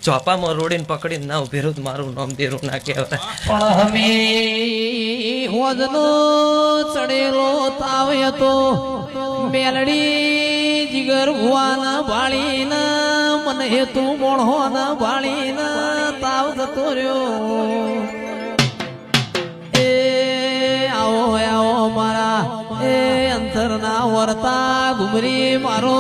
ચોપામાં રોડીને પકડીને ના ઉભી રહું મારું નામ દેરું ના કહેવાય. પણ હમે હોજનો ચડેલો તાવ હતો મેલડી જીગર ભુવાના ભાળીના મને હેતુ મોણહોના ભાળીના તાવ જતો રહ્યો. એ આવો આવો મારા એ અંતરના વર્તા ઘુમરી મારો